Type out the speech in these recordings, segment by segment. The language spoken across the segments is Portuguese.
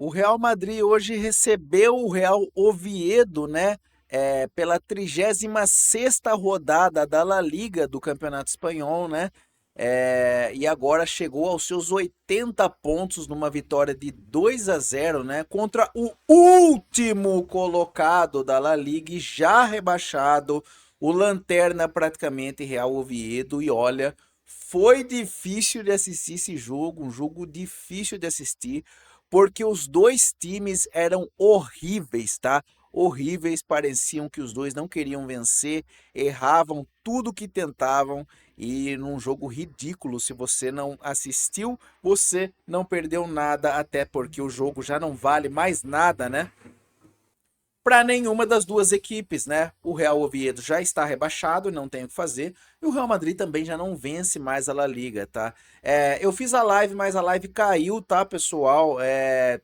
O Real Madrid hoje recebeu o Real Oviedo, né? Pela 36ª rodada da La Liga do Campeonato Espanhol, né? E agora chegou aos seus 80 pontos numa vitória de 2-0, né? Contra o último colocado da La Liga, e já rebaixado, o Lanterna praticamente Real Oviedo. E olha, foi difícil de assistir esse jogo, um jogo difícil de assistir porque os dois times eram horríveis, tá? Horríveis, pareciam que os dois não queriam vencer, erravam tudo que tentavam e num jogo ridículo. Se você não assistiu, você não perdeu nada, até porque o jogo já não vale mais nada, né? Para nenhuma das duas equipes, né? O Real Oviedo já está rebaixado, não tem o que fazer, e o Real Madrid também já não vence mais a La Liga, tá? Eu fiz a live, mas a live caiu, tá, pessoal?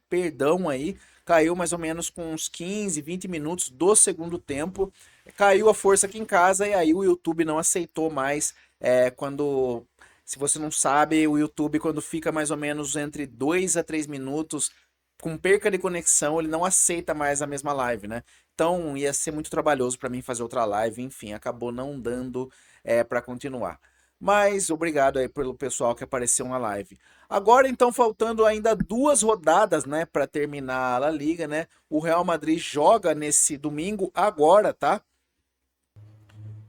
Perdão aí, caiu mais ou menos com uns 15, 20 minutos do segundo tempo. Caiu a força aqui em casa e aí o YouTube não aceitou mais. Quando, se você não sabe, o YouTube, quando fica mais ou menos entre 2 a 3 minutos com perca de conexão, ele não aceita mais a mesma live, né? Então ia ser muito trabalhoso para mim fazer outra live, enfim, acabou não dando para continuar. Mas obrigado aí pelo pessoal que apareceu na live. Agora então faltando ainda duas rodadas, né, para terminar a La Liga, né? O Real Madrid joga nesse domingo agora, tá?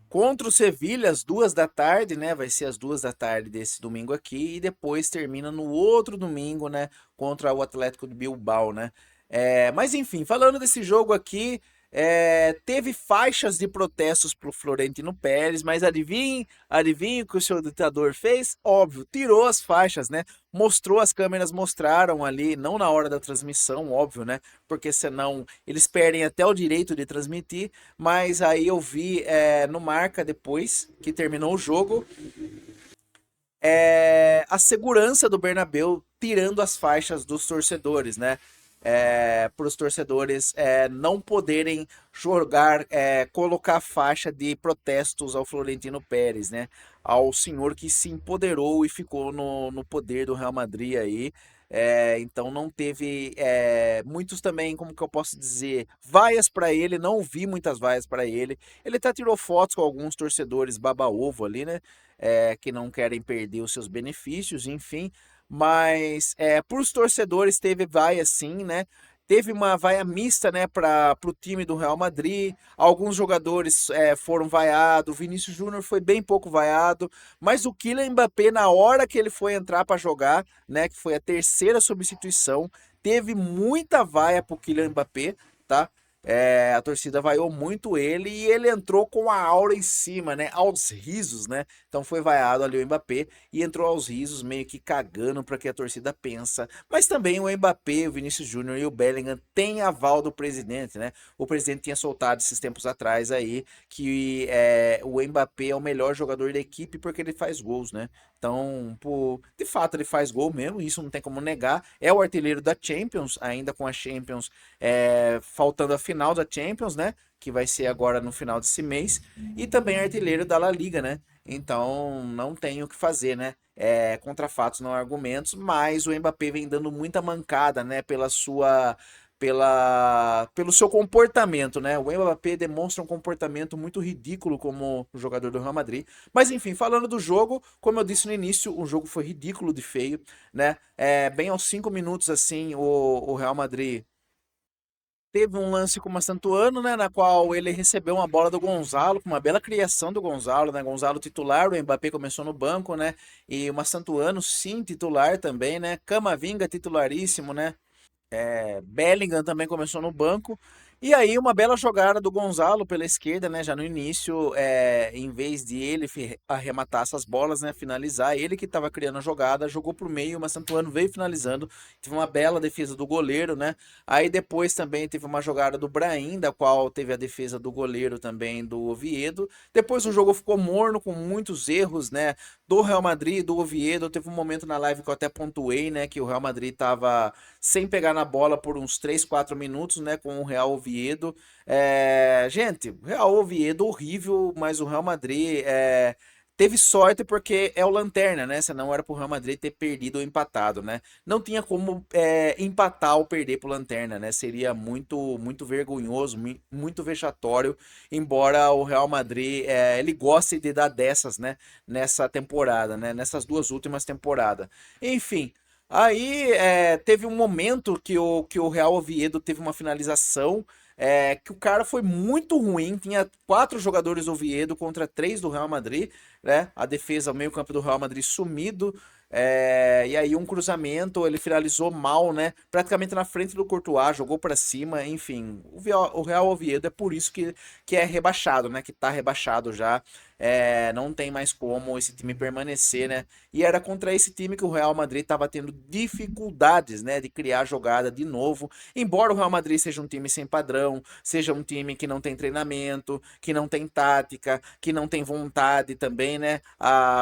Contra o Sevilha às 2 da tarde, né? Vai ser às 2 da tarde desse domingo aqui. E depois termina no outro domingo, né? Contra o Atlético de Bilbao, né? Mas enfim, falando desse jogo aqui, teve faixas de protestos pro Florentino Pérez, mas adivinhe o que o seu ditador fez? Óbvio, tirou as faixas, né? Mostrou, as câmeras mostraram ali, não na hora da transmissão, óbvio, né? Porque senão eles perdem até o direito de transmitir. Mas aí eu vi no Marca depois que terminou o jogo, a segurança do Bernabéu tirando as faixas dos torcedores, né? Para os torcedores não poderem jogar, colocar faixa de protestos ao Florentino Pérez, né? Ao senhor que se empoderou e ficou no poder do Real Madrid aí. Então não teve muitos também, como que eu posso dizer, vaias para ele, não vi muitas vaias para ele. Ele até tirou fotos com alguns torcedores baba-ovo ali, né? Que não querem perder os seus benefícios, enfim. Mas para os torcedores teve vaia sim, né? Teve uma vaia mista, né, para o time do Real Madrid. Alguns jogadores foram vaiados. O Vinícius Júnior foi bem pouco vaiado. Mas o Kylian Mbappé, na hora que ele foi entrar para jogar, né, que foi a terceira substituição, teve muita vaia pro Kylian Mbappé, tá? A torcida vaiou muito ele e ele entrou com a aura em cima, né? Aos risos, né? Então foi vaiado ali o Mbappé e entrou aos risos, meio que cagando para que a torcida pensa. Mas também o Mbappé, o Vinícius Júnior e o Bellingham têm aval do presidente, né? O presidente tinha soltado esses tempos atrás aí que o Mbappé é o melhor jogador da equipe porque ele faz gols, né? Então, pô, de fato ele faz gol mesmo, isso não tem como negar. É o artilheiro da Champions, ainda com a Champions faltando a final da Champions, né? Que vai ser agora no final desse mês. E também artilheiro da La Liga, né? Então não tem o que fazer, né? Contra fatos, não argumentos, mas o Mbappé vem dando muita mancada, né? Pelo seu comportamento, né? O Mbappé demonstra um comportamento muito ridículo como jogador do Real Madrid. Mas enfim, falando do jogo, como eu disse no início, o jogo foi ridículo de feio, né? Bem aos 5 minutos assim, o Real Madrid teve um lance com o Mastantuano, né, na qual ele recebeu uma bola do Gonzalo, com uma bela criação do Gonzalo, né, Gonzalo titular, o Mbappé começou no banco, né, e o Mastantuano sim titular também, né, Camavinga titularíssimo, né, Bellingham também começou no banco. E aí, uma bela jogada do Gonzalo pela esquerda, né? Já no início, em vez de ele arrematar essas bolas, né? Finalizar, ele que estava criando a jogada, jogou pro meio, mas Santuano veio finalizando. Teve uma bela defesa do goleiro, né? Aí depois também teve uma jogada do Brahim, da qual teve a defesa do goleiro também do Oviedo. Depois o jogo ficou morno, com muitos erros, né? Do Real Madrid, do Oviedo. Teve um momento na live que eu até pontuei, né? Que o Real Madrid estava sem pegar na bola por uns 3, 4 minutos, né, com o Real Oviedo. Gente, o Real Oviedo horrível, mas o Real Madrid teve sorte porque é o Lanterna, né? Senão era pro Real Madrid ter perdido ou empatado, né? Não tinha como empatar ou perder pro Lanterna, né? Seria muito vergonhoso, muito vexatório, embora o Real Madrid ele goste de dar dessas, né? Nessa temporada, né? Nessas duas últimas temporadas. Enfim. Aí teve um momento que o Real Oviedo teve uma finalização que o cara foi muito ruim, tinha quatro jogadores do Oviedo contra três do Real Madrid, né? A defesa, o meio-campo do Real Madrid sumido. E aí um cruzamento, ele finalizou mal, né? Praticamente na frente do Courtois, jogou pra cima, enfim. O Real Oviedo é por isso que é rebaixado, né? Que tá rebaixado já. Não tem mais como esse time permanecer, né? E era contra esse time que o Real Madrid estava tendo dificuldades, né? De criar jogada de novo. Embora o Real Madrid seja um time sem padrão, seja um time que não tem treinamento, que não tem tática, que não tem vontade também, né?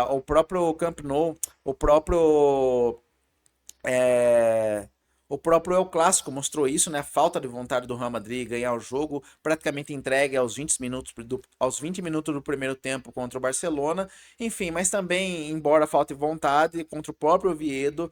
O próprio Camp Nou, o próprio é, o próprio El Clássico mostrou isso, né? A falta de vontade do Real Madrid ganhar o jogo, praticamente entregue aos 20 minutos do primeiro tempo contra o Barcelona. Enfim, mas também, embora falte vontade contra o próprio Oviedo,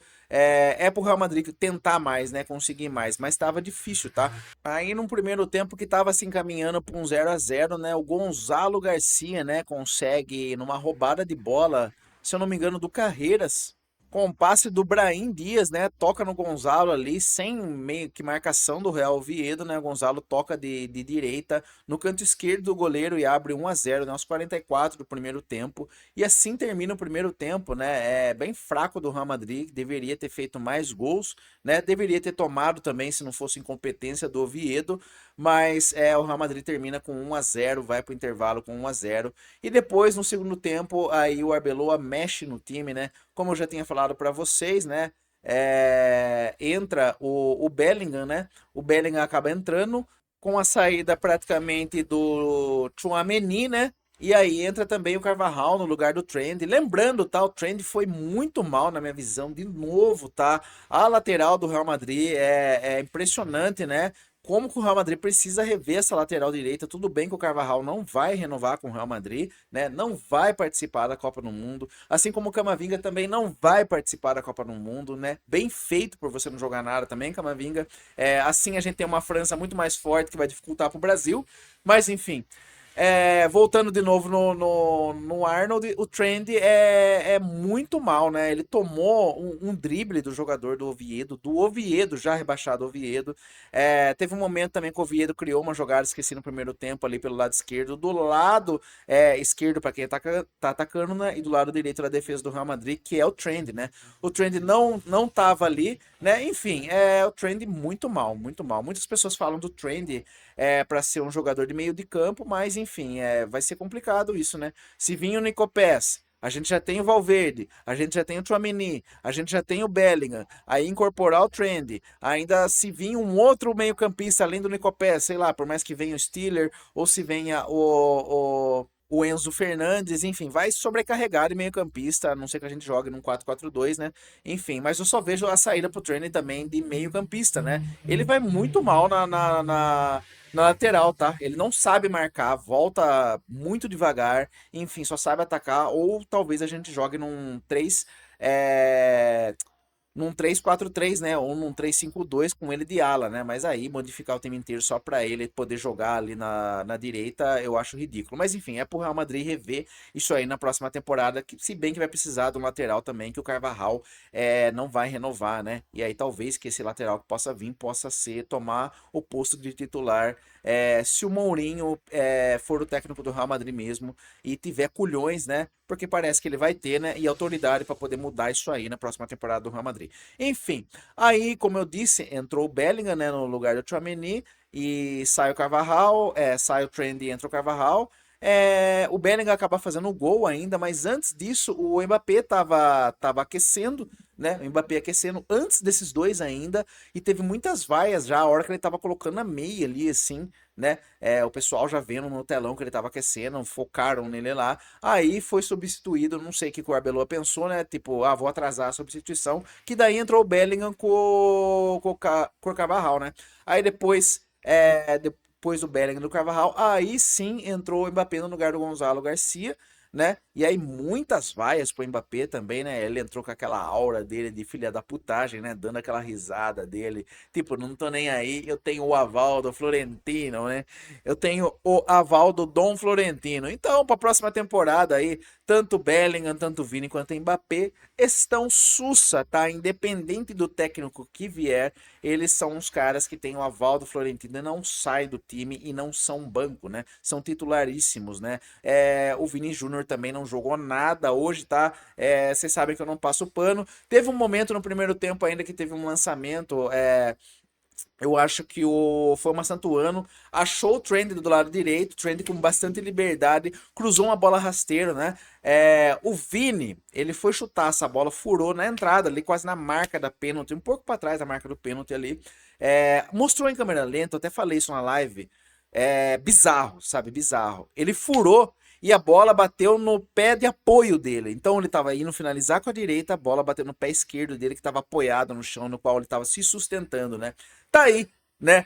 pro Real Madrid tentar mais, né? Conseguir mais, mas estava difícil, tá? Aí num primeiro tempo que estava se encaminhando para um 0-0, né? O Gonzalo Garcia, né? Consegue numa roubada de bola, se eu não me engano, do Carreiras. Com o passe do Brahim Dias, né? Toca no Gonzalo ali, sem meio que marcação do Real Oviedo, né? O Gonzalo toca de direita no canto esquerdo do goleiro e abre 1-0, né? Aos 44 do primeiro tempo. E assim termina o primeiro tempo, né? É bem fraco do Real Madrid, que deveria ter feito mais gols, né? Deveria ter tomado também, se não fosse incompetência do Oviedo. Mas o Real Madrid termina com 1-0, vai para o intervalo com 1-0. E depois, no segundo tempo, aí o Arbeloa mexe no time, né? Como eu já tinha falado para vocês, né? Entra o Bellingham, né? O Bellingham acaba entrando com a saída praticamente do Tchouaméni, né? E aí entra também o Carvajal no lugar do Trent. Lembrando, tá? O Trent foi muito mal na minha visão, de novo, tá? A lateral do Real Madrid é impressionante, né? Como que o Real Madrid precisa rever essa lateral direita. Tudo bem que o Carvajal não vai renovar com o Real Madrid, né? Não vai participar da Copa do Mundo. Assim como o Camavinga também não vai participar da Copa do Mundo, né? Bem feito por você não jogar nada também, Camavinga. Assim a gente tem uma França muito mais forte que vai dificultar para o Brasil. Mas enfim. Voltando de novo no Arnold, o Trend é muito mal, né? Ele tomou um drible do jogador do Oviedo, já rebaixado Oviedo. Teve um momento também que o Oviedo criou uma jogada, esqueci no primeiro tempo, ali pelo lado esquerdo, do lado esquerdo para quem tá atacando, né? E do lado direito da defesa do Real Madrid, que é o Trend, né? O Trend não tava ali, né? Enfim, o Trend muito mal, muito mal. Muitas pessoas falam do Trend para ser um jogador de meio de campo, mas enfim, vai ser complicado isso, né? Se vir o Nico Pés, a gente já tem o Valverde, a gente já tem o Tchouaméni, a gente já tem o Bellingham, aí incorporar o Trend, ainda se vir um outro meio-campista além do Nico Pés, sei lá, por mais que venha o Stiller ou se venha o Enzo Fernandes, enfim, vai sobrecarregar de meio-campista, a não ser que a gente jogue num 4-4-2, né? Enfim, mas eu só vejo a saída pro Trent também de meio-campista, né? Ele vai muito mal na lateral, tá? Ele não sabe marcar, volta muito devagar, enfim, só sabe atacar, ou talvez a gente jogue num 3-4-3, né? Ou num 3-5-2 com ele de ala, né? Mas aí modificar o time inteiro só para ele poder jogar ali na direita, eu acho ridículo. Mas enfim, é pro Real Madrid rever isso aí na próxima temporada, que, se bem que vai precisar de um lateral também, que o Carvajal não vai renovar, né? E aí talvez que esse lateral que possa vir possa ser tomar o posto de titular. Se o Mourinho for o técnico do Real Madrid mesmo e tiver culhões, né? Porque parece que ele vai ter, né? E autoridade para poder mudar isso aí na próxima temporada do Real Madrid. Enfim, aí, como eu disse, entrou o Bellingham, né, no lugar do Tchouaméni e sai o Carvajal, sai o Trent e entra o Carvajal. O Bellingham acaba fazendo o gol ainda, mas antes disso o Mbappé tava aquecendo, né? O Mbappé aquecendo antes desses dois ainda, e teve muitas vaias já a hora que ele tava colocando a meia ali, assim, né? O pessoal já vendo no telão que ele tava aquecendo, focaram nele lá. Aí foi substituído, não sei o que o Arbeloa pensou, né? Tipo, vou atrasar a substituição. Que daí entrou o Bellingham com o Carvajal, né? Aí depois do Bellingham e do Carvajal, aí sim entrou o Mbappé no lugar do Gonzalo Garcia, né? E aí muitas vaias pro Mbappé também, né? Ele entrou com aquela aura dele de filha da putagem, né? Dando aquela risada dele, tipo, não tô nem aí, eu tenho o aval do Florentino, né? Eu tenho o aval do Dom Florentino. Então, para a próxima temporada aí, tanto Bellingham, tanto Vini quanto Mbappé estão sussa, tá? Independente do técnico que vier, eles são os caras que têm o aval do Florentino e não saem do time e não são banco, né? São titularíssimos, né? O Vini Júnior também não jogou nada hoje, tá? Vocês sabem que eu não passo pano. Teve um momento no primeiro tempo ainda que teve um lançamento. Eu acho que foi uma Santuano, achou o Trent do lado direito, Trent com bastante liberdade, cruzou uma bola rasteira, né? O Vini, ele foi chutar essa bola, furou na entrada, ali quase na marca da pênalti, um pouco para trás da marca do pênalti ali. Mostrou em câmera lenta, eu até falei isso na live. Bizarro, sabe? Bizarro. Ele furou e a bola bateu no pé de apoio dele. Então ele estava indo finalizar com a direita, a bola bateu no pé esquerdo dele, que estava apoiado no chão, no qual ele estava se sustentando, né? Tá aí, né?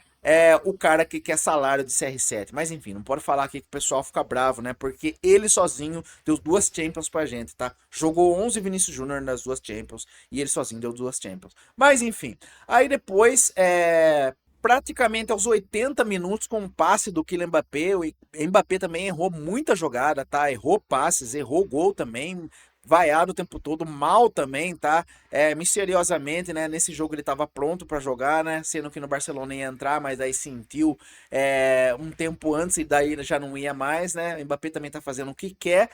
O cara que quer salário de CR7. Mas enfim, não pode falar aqui que o pessoal fica bravo, né? Porque ele sozinho deu duas Champions pra gente, tá? Jogou 11 Vinícius Júnior nas duas Champions e ele sozinho deu duas Champions. Mas enfim, aí depois, praticamente aos 80 minutos com o passe do Kylian Mbappé, o Mbappé também errou muita jogada, tá? Errou passes, errou gol também, vaiado o tempo todo, mal também, tá? Misteriosamente, né? Nesse jogo ele estava pronto para jogar, né? Sendo que no Barcelona ia entrar, mas aí sentiu um tempo antes e daí já não ia mais, né? O Mbappé também tá fazendo o que quer,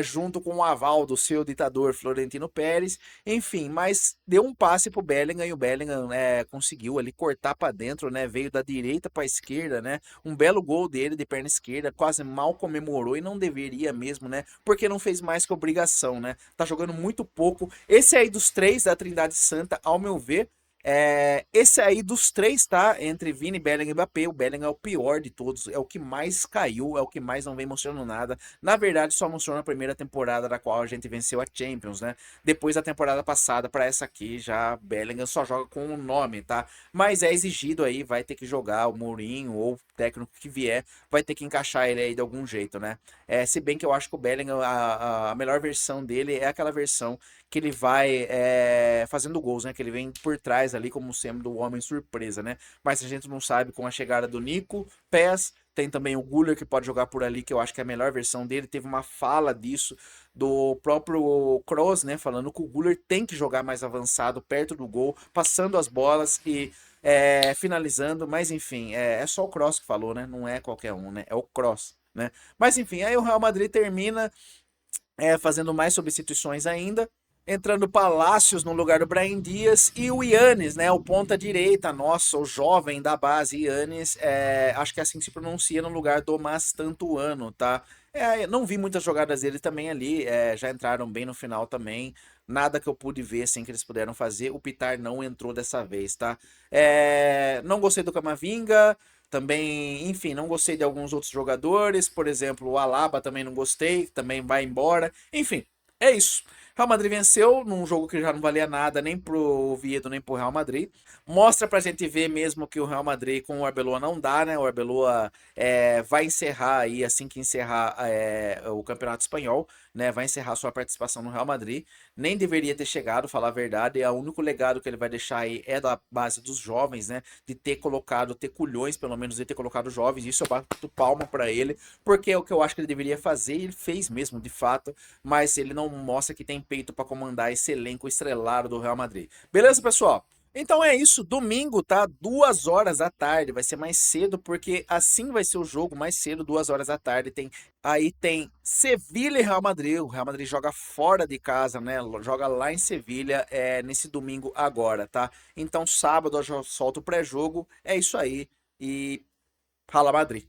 junto com o aval do seu ditador Florentino Pérez, enfim, mas deu um passe pro Bellingham e o Bellingham conseguiu ali cortar para dentro, né? Veio da direita para esquerda, né? Um belo gol dele de perna esquerda, quase mal comemorou e não deveria mesmo, né? Porque não fez mais que obrigação, né? Tá jogando muito pouco. Esse aí dos três da Trindade Santa, ao meu ver, esse aí dos três, tá? Entre Vini, Bellingham e Mbappé, o Bellingham é o pior de todos, é o que mais caiu, é o que mais não vem mostrando nada. Na verdade, só mostrou na primeira temporada da qual a gente venceu a Champions, né? Depois da temporada passada para essa aqui, já Bellingham só joga com o nome, tá? Mas é exigido aí, vai ter que jogar o Mourinho ou o técnico que vier, vai ter que encaixar ele aí de algum jeito, né? Se bem que eu acho que o Bellingham, a melhor versão dele é aquela versão que ele vai fazendo gols, né? Que ele vem por trás ali como sendo o homem surpresa, né? Mas a gente não sabe com a chegada do Nico, PES, tem também o Güler que pode jogar por ali, que eu acho que é a melhor versão dele. Teve uma fala disso do próprio Kroos, né? Falando que o Güler tem que jogar mais avançado, perto do gol, passando as bolas e finalizando. Mas enfim, é só o Kroos que falou, né? Não é qualquer um, né? É o Kroos, né? Mas enfim, aí o Real Madrid termina fazendo mais substituições ainda, entrando Palácios no lugar do Brahim Dias e o Yannis, né, o ponta direita, nossa, o jovem da base Yannis, acho que é assim que se pronuncia, no lugar do Mastantuano, tá? Não vi muitas jogadas dele também ali, já entraram bem no final também, nada que eu pude ver assim que eles puderam fazer, o Pitar não entrou dessa vez, tá? Não gostei do Camavinga, também, enfim, não gostei de alguns outros jogadores, por exemplo, o Alaba também não gostei, também vai embora. Enfim, é isso. Real Madrid venceu num jogo que já não valia nada nem pro Oviedo nem pro Real Madrid. Mostra pra gente ver mesmo que o Real Madrid com o Arbeloa não dá, né? O Arbeloa vai encerrar aí, assim que encerrar o Campeonato Espanhol, né? Vai encerrar sua participação no Real Madrid. Nem deveria ter chegado, falar a verdade. O único legado que ele vai deixar aí é da base dos jovens, né? De ter colocado, ter culhões, pelo menos, de ter colocado jovens. Isso eu bato palma pra ele, porque é o que eu acho que ele deveria fazer, e ele fez mesmo, de fato, mas ele não mostra que tem peito pra comandar esse elenco estrelado do Real Madrid. Beleza, pessoal? Então é isso, domingo, tá? 2 horas da tarde, vai ser mais cedo, porque assim vai ser o jogo, mais cedo, 2 horas da tarde. Aí tem Sevilha e Real Madrid. O Real Madrid joga fora de casa, né? Joga lá em Sevilha, nesse domingo agora, tá? Então sábado eu já solto o pré-jogo, é isso aí. E Rala Madrid.